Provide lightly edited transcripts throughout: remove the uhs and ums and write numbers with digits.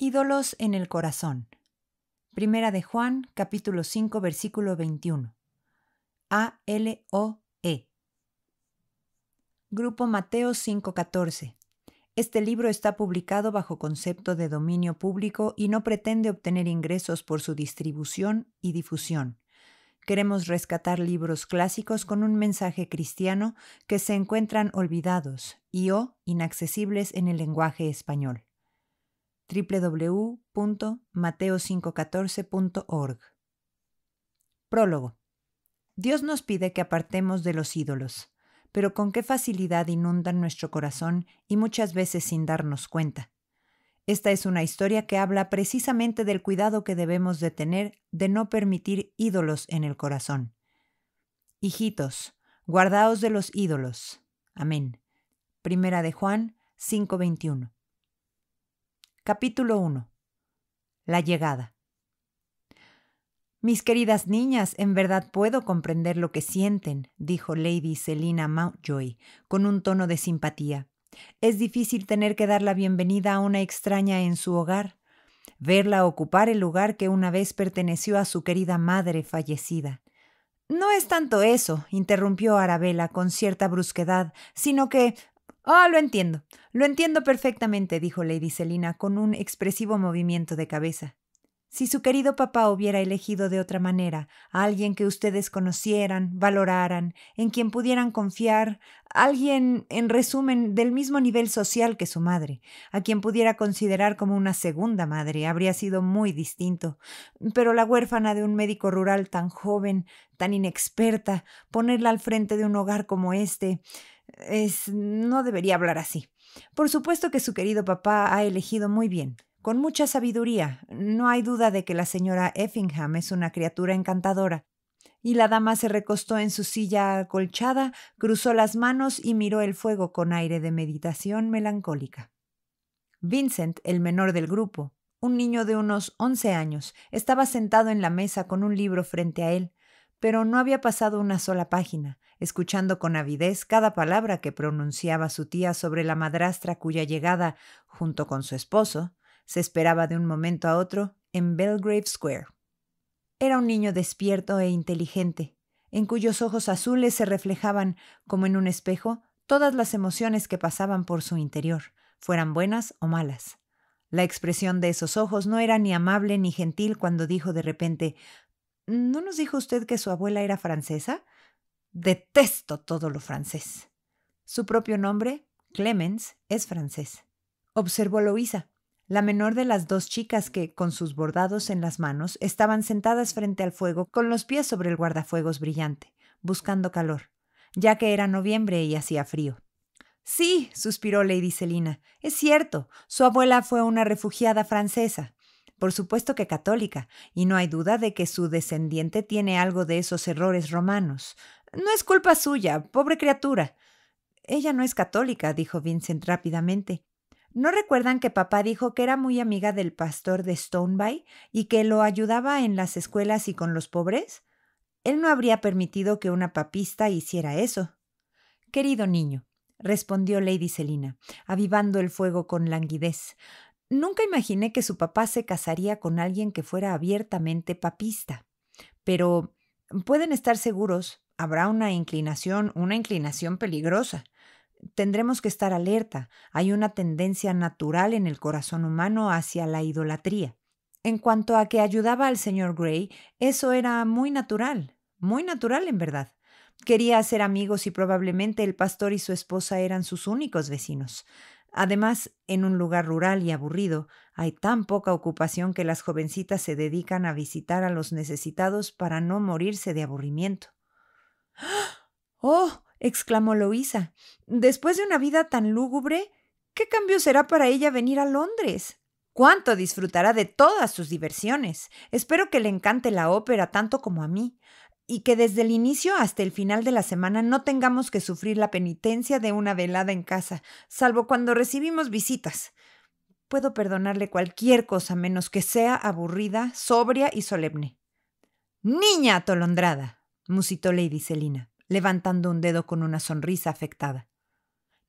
Ídolos en el corazón. Primera de Juan, capítulo 5, versículo 21. ALOE. Grupo Mateo 5:14. Este libro está publicado bajo concepto de dominio público y no pretende obtener ingresos por su distribución y difusión. Queremos rescatar libros clásicos con un mensaje cristiano que se encuentran olvidados y/o inaccesibles en el lenguaje español. www.mateo514.org. Prólogo. Dios nos pide que apartemos de los ídolos, pero con qué facilidad inundan nuestro corazón y muchas veces sin darnos cuenta. Esta es una historia que habla precisamente del cuidado que debemos de tener de no permitir ídolos en el corazón. Hijitos, guardaos de los ídolos. Amén. Primera de Juan 5:21. Capítulo 1. La llegada. Mis queridas niñas, en verdad puedo comprender lo que sienten, dijo Lady Selina Mountjoy, con un tono de simpatía. Es difícil tener que dar la bienvenida a una extraña en su hogar, verla ocupar el lugar que una vez perteneció a su querida madre fallecida. No es tanto eso, interrumpió Arabella con cierta brusquedad, sino que... Lo entiendo perfectamente, dijo Lady Selina con un expresivo movimiento de cabeza. Si su querido papá hubiera elegido de otra manera a alguien que ustedes conocieran, valoraran, en quien pudieran confiar, alguien, en resumen, del mismo nivel social que su madre, a quien pudiera considerar como una segunda madre, habría sido muy distinto. Pero la huérfana de un médico rural tan joven, tan inexperta, ponerla al frente de un hogar como este... no debería hablar así. Por supuesto que su querido papá ha elegido muy bien, con mucha sabiduría. No hay duda de que la señora Effingham es una criatura encantadora. Y la dama se recostó en su silla acolchada, cruzó las manos y miró el fuego con aire de meditación melancólica. Vincent, el menor del grupo, un niño de unos 11 años, estaba sentado en la mesa con un libro frente a él, pero no había pasado una sola página, escuchando con avidez cada palabra que pronunciaba su tía sobre la madrastra cuya llegada, junto con su esposo, se esperaba de un momento a otro en Belgrave Square. Era un niño despierto e inteligente, en cuyos ojos azules se reflejaban, como en un espejo, todas las emociones que pasaban por su interior, fueran buenas o malas. La expresión de esos ojos no era ni amable ni gentil cuando dijo de repente: ¿No nos dijo usted que su abuela era francesa? Detesto todo lo francés. Su propio nombre, Clemence, es francés. Observó Louisa, la menor de las dos chicas que, con sus bordados en las manos, estaban sentadas frente al fuego con los pies sobre el guardafuegos brillante, buscando calor, ya que era noviembre y hacía frío. Sí, suspiró Lady Selina, es cierto, su abuela fue una refugiada francesa. Por supuesto que católica, y no hay duda de que su descendiente tiene algo de esos errores romanos. No es culpa suya, pobre criatura. Ella no es católica, dijo Vincent rápidamente. ¿No recuerdan que papá dijo que era muy amiga del pastor de Stoneby y que lo ayudaba en las escuelas y con los pobres? Él no habría permitido que una papista hiciera eso. Querido niño, respondió Lady Selina, avivando el fuego con languidez, nunca imaginé que su papá se casaría con alguien que fuera abiertamente papista. Pero pueden estar seguros, habrá una inclinación peligrosa. Tendremos que estar alerta. Hay una tendencia natural en el corazón humano hacia la idolatría. En cuanto a que ayudaba al señor Grey, eso era muy natural en verdad. Quería hacer amigos y probablemente el pastor y su esposa eran sus únicos vecinos. Además, en un lugar rural y aburrido, hay tan poca ocupación que las jovencitas se dedican a visitar a los necesitados para no morirse de aburrimiento. ¡Oh! Exclamó Louisa. Después de una vida tan lúgubre, ¿qué cambio será para ella venir a Londres? ¿Cuánto disfrutará de todas sus diversiones? Espero que le encante la ópera tanto como a mí, y que desde el inicio hasta el final de la semana no tengamos que sufrir la penitencia de una velada en casa, salvo cuando recibimos visitas. Puedo perdonarle cualquier cosa menos que sea aburrida, sobria y solemne. «¡Niña atolondrada!», musitó Lady Selina, levantando un dedo con una sonrisa afectada.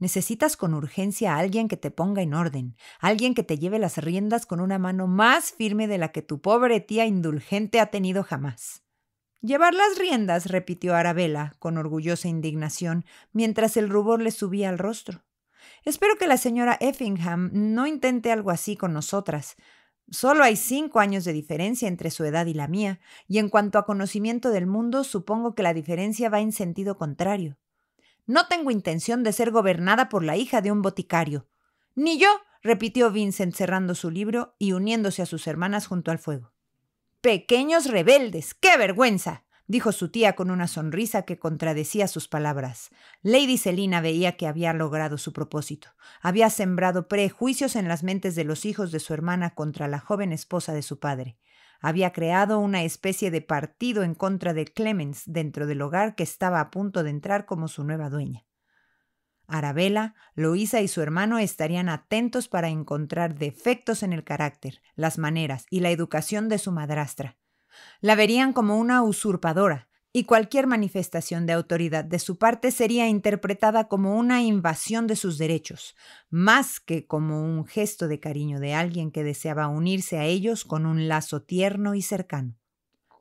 Necesitas con urgencia a alguien que te ponga en orden, alguien que te lleve las riendas con una mano más firme de la que tu pobre tía indulgente ha tenido jamás. «Llevar las riendas», repitió Arabella con orgullosa indignación, mientras el rubor le subía al rostro. «Espero que la señora Effingham no intente algo así con nosotras. Solo hay 5 años de diferencia entre su edad y la mía, y en cuanto a conocimiento del mundo, supongo que la diferencia va en sentido contrario. No tengo intención de ser gobernada por la hija de un boticario». «Ni yo», repitió Vincent cerrando su libro y uniéndose a sus hermanas junto al fuego. «Pequeños rebeldes, qué vergüenza», dijo su tía con una sonrisa que contradecía sus palabras. Lady Selina veía que había logrado su propósito. Había sembrado prejuicios en las mentes de los hijos de su hermana contra la joven esposa de su padre. Había creado una especie de partido en contra de Clemence dentro del hogar que estaba a punto de entrar como su nueva dueña. Arabella, Louisa y su hermano estarían atentos para encontrar defectos en el carácter, las maneras y la educación de su madrastra. La verían como una usurpadora, y cualquier manifestación de autoridad de su parte sería interpretada como una invasión de sus derechos, más que como un gesto de cariño de alguien que deseaba unirse a ellos con un lazo tierno y cercano.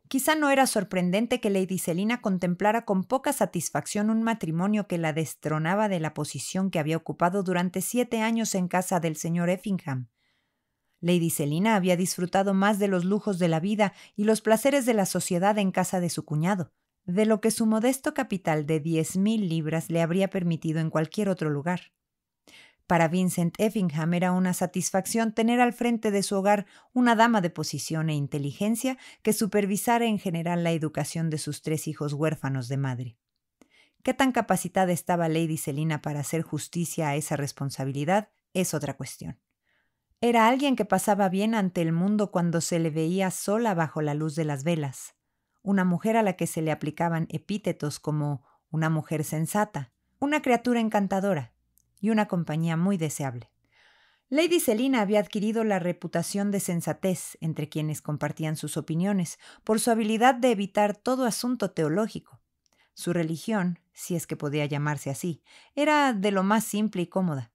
Quizá no era sorprendente que Lady Selina contemplara con poca satisfacción un matrimonio que la destronaba de la posición que había ocupado durante 7 años en casa del señor Effingham. Lady Selina había disfrutado más de los lujos de la vida y los placeres de la sociedad en casa de su cuñado, de lo que su modesto capital de 10,000 libras le habría permitido en cualquier otro lugar. Para Vincent Effingham era una satisfacción tener al frente de su hogar una dama de posición e inteligencia que supervisara en general la educación de sus 3 hijos huérfanos de madre. ¿Qué tan capacitada estaba Lady Selina para hacer justicia a esa responsabilidad? Es otra cuestión. Era alguien que pasaba bien ante el mundo cuando se le veía sola bajo la luz de las velas, una mujer a la que se le aplicaban epítetos como una mujer sensata, una criatura encantadora y una compañía muy deseable. Lady Selina había adquirido la reputación de sensatez entre quienes compartían sus opiniones por su habilidad de evitar todo asunto teológico. Su religión, si es que podía llamarse así, era de lo más simple y cómoda.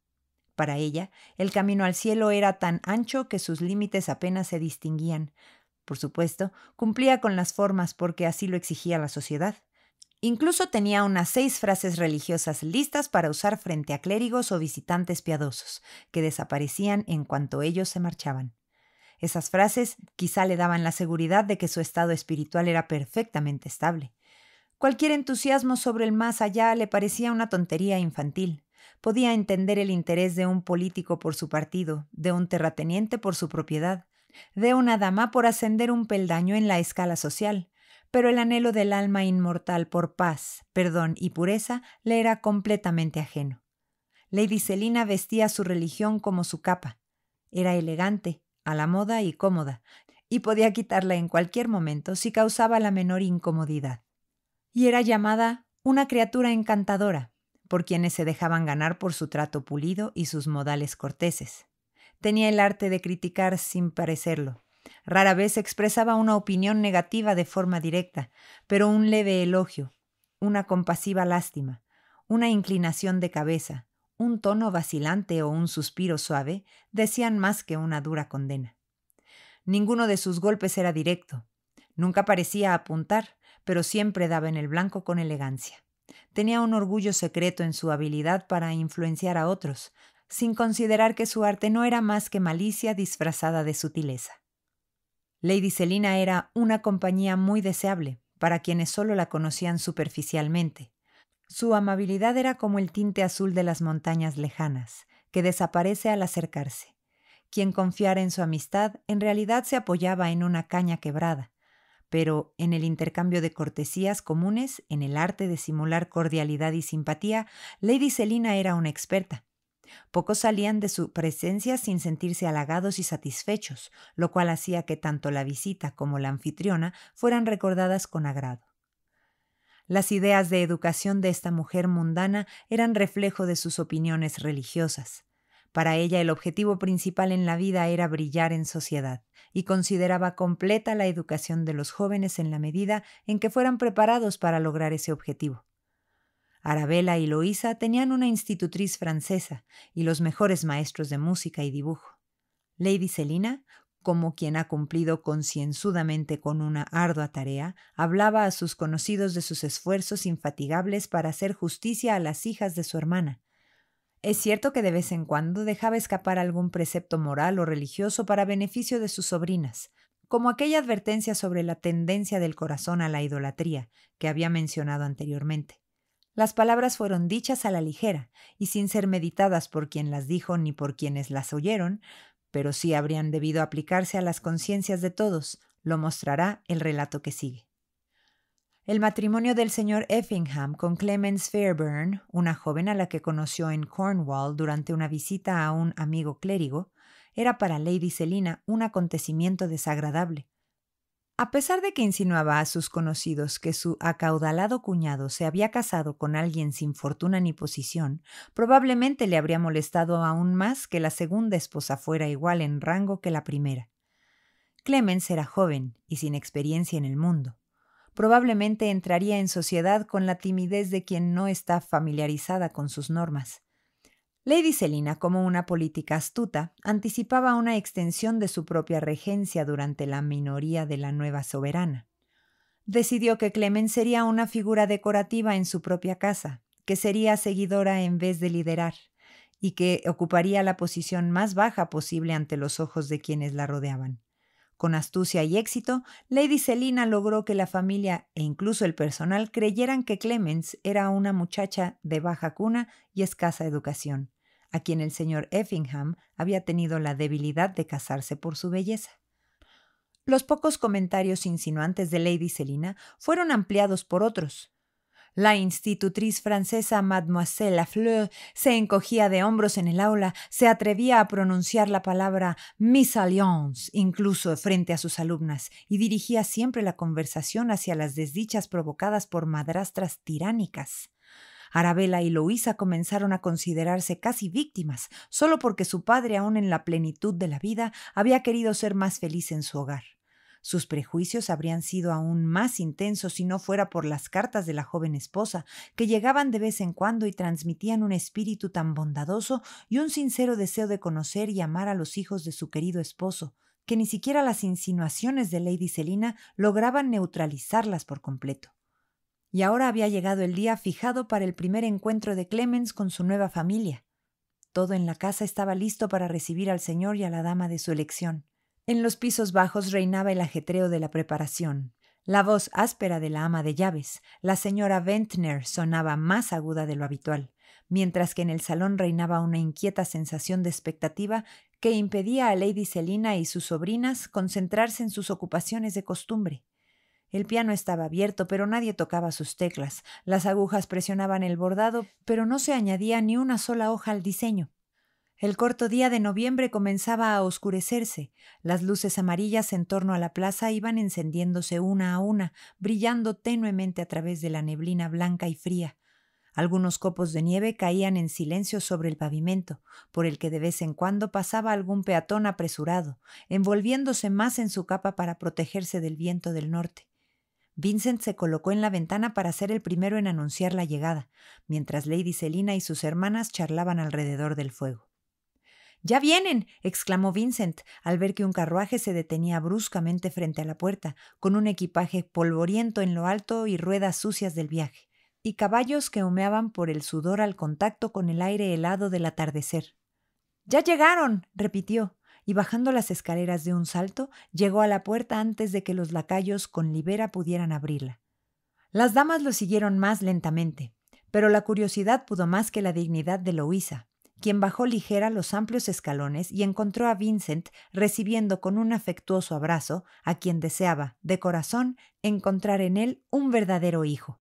Para ella, el camino al cielo era tan ancho que sus límites apenas se distinguían. Por supuesto, cumplía con las formas porque así lo exigía la sociedad. Incluso tenía unas 6 frases religiosas listas para usar frente a clérigos o visitantes piadosos, que desaparecían en cuanto ellos se marchaban. Esas frases quizá le daban la seguridad de que su estado espiritual era perfectamente estable. Cualquier entusiasmo sobre el más allá le parecía una tontería infantil. Podía entender el interés de un político por su partido, de un terrateniente por su propiedad, de una dama por ascender un peldaño en la escala social, pero el anhelo del alma inmortal por paz, perdón y pureza le era completamente ajeno. Lady Selina vestía su religión como su capa. Era elegante, a la moda y cómoda, y podía quitarla en cualquier momento si causaba la menor incomodidad. Y era llamada una criatura encantadora, por quienes se dejaban ganar por su trato pulido y sus modales corteses. Tenía el arte de criticar sin parecerlo. Rara vez expresaba una opinión negativa de forma directa, pero un leve elogio, una compasiva lástima, una inclinación de cabeza, un tono vacilante o un suspiro suave decían más que una dura condena. Ninguno de sus golpes era directo. Nunca parecía apuntar, pero siempre daba en el blanco con elegancia. Tenía un orgullo secreto en su habilidad para influenciar a otros, sin considerar que su arte no era más que malicia disfrazada de sutileza. Lady Selina era una compañía muy deseable para quienes solo la conocían superficialmente. Su amabilidad era como el tinte azul de las montañas lejanas, que desaparece al acercarse. Quien confiara en su amistad en realidad se apoyaba en una caña quebrada, pero en el intercambio de cortesías comunes, en el arte de simular cordialidad y simpatía, Lady Selina era una experta. Pocos salían de su presencia sin sentirse halagados y satisfechos, lo cual hacía que tanto la visita como la anfitriona fueran recordadas con agrado. Las ideas de educación de esta mujer mundana eran reflejo de sus opiniones religiosas. Para ella el objetivo principal en la vida era brillar en sociedad, y consideraba completa la educación de los jóvenes en la medida en que fueran preparados para lograr ese objetivo. Arabella y Loísa tenían una institutriz francesa y los mejores maestros de música y dibujo. Lady Selina, como quien ha cumplido concienzudamente con una ardua tarea, hablaba a sus conocidos de sus esfuerzos infatigables para hacer justicia a las hijas de su hermana. Es cierto que de vez en cuando dejaba escapar algún precepto moral o religioso para beneficio de sus sobrinas, como aquella advertencia sobre la tendencia del corazón a la idolatría que había mencionado anteriormente. Las palabras fueron dichas a la ligera y sin ser meditadas por quien las dijo ni por quienes las oyeron, pero sí habrían debido aplicarse a las conciencias de todos. Lo mostrará el relato que sigue. El matrimonio del señor Effingham con Clemence Fairburn, una joven a la que conoció en Cornwall durante una visita a un amigo clérigo, era para Lady Selina un acontecimiento desagradable. A pesar de que insinuaba a sus conocidos que su acaudalado cuñado se había casado con alguien sin fortuna ni posición, probablemente le habría molestado aún más que la segunda esposa fuera igual en rango que la primera. Clemence era joven y sin experiencia en el mundo. Probablemente entraría en sociedad con la timidez de quien no está familiarizada con sus normas. Lady Selina, como una política astuta, anticipaba una extensión de su propia regencia durante la minoría de la nueva soberana. Decidió que Clemence sería una figura decorativa en su propia casa, que sería seguidora en vez de liderar, y que ocuparía la posición más baja posible ante los ojos de quienes la rodeaban. Con astucia y éxito, Lady Selina logró que la familia e incluso el personal creyeran que Clemence era una muchacha de baja cuna y escasa educación, a quien el señor Effingham había tenido la debilidad de casarse por su belleza. Los pocos comentarios insinuantes de Lady Selina fueron ampliados por otros. La institutriz francesa Mademoiselle Lafleur se encogía de hombros en el aula, se atrevía a pronunciar la palabra mésalliance incluso frente a sus alumnas y dirigía siempre la conversación hacia las desdichas provocadas por madrastras tiránicas. Arabella y Loísa comenzaron a considerarse casi víctimas, solo porque su padre, aún en la plenitud de la vida, había querido ser más feliz en su hogar. Sus prejuicios habrían sido aún más intensos si no fuera por las cartas de la joven esposa, que llegaban de vez en cuando y transmitían un espíritu tan bondadoso y un sincero deseo de conocer y amar a los hijos de su querido esposo, que ni siquiera las insinuaciones de Lady Selina lograban neutralizarlas por completo. Y ahora había llegado el día fijado para el primer encuentro de Clemence con su nueva familia. Todo en la casa estaba listo para recibir al señor y a la dama de su elección. En los pisos bajos reinaba el ajetreo de la preparación. La voz áspera de la ama de llaves, la señora Ventnor, sonaba más aguda de lo habitual, mientras que en el salón reinaba una inquieta sensación de expectativa que impedía a Lady Selina y sus sobrinas concentrarse en sus ocupaciones de costumbre. El piano estaba abierto, pero nadie tocaba sus teclas. Las agujas presionaban el bordado, pero no se añadía ni una sola hoja al diseño. El corto día de noviembre comenzaba a oscurecerse. Las luces amarillas en torno a la plaza iban encendiéndose una a una, brillando tenuemente a través de la neblina blanca y fría. Algunos copos de nieve caían en silencio sobre el pavimento, por el que de vez en cuando pasaba algún peatón apresurado, envolviéndose más en su capa para protegerse del viento del norte. Vincent se colocó en la ventana para ser el primero en anunciar la llegada, mientras Lady Selina y sus hermanas charlaban alrededor del fuego. «¡Ya vienen!», exclamó Vincent al ver que un carruaje se detenía bruscamente frente a la puerta, con un equipaje polvoriento en lo alto y ruedas sucias del viaje, y caballos que humeaban por el sudor al contacto con el aire helado del atardecer. «¡Ya llegaron!», repitió, y bajando las escaleras de un salto, llegó a la puerta antes de que los lacayos con libera pudieran abrirla. Las damas lo siguieron más lentamente, pero la curiosidad pudo más que la dignidad de Loísa, quien bajó ligera los amplios escalones y encontró a Vincent recibiendo con un afectuoso abrazo a quien deseaba, de corazón, encontrar en él un verdadero hijo.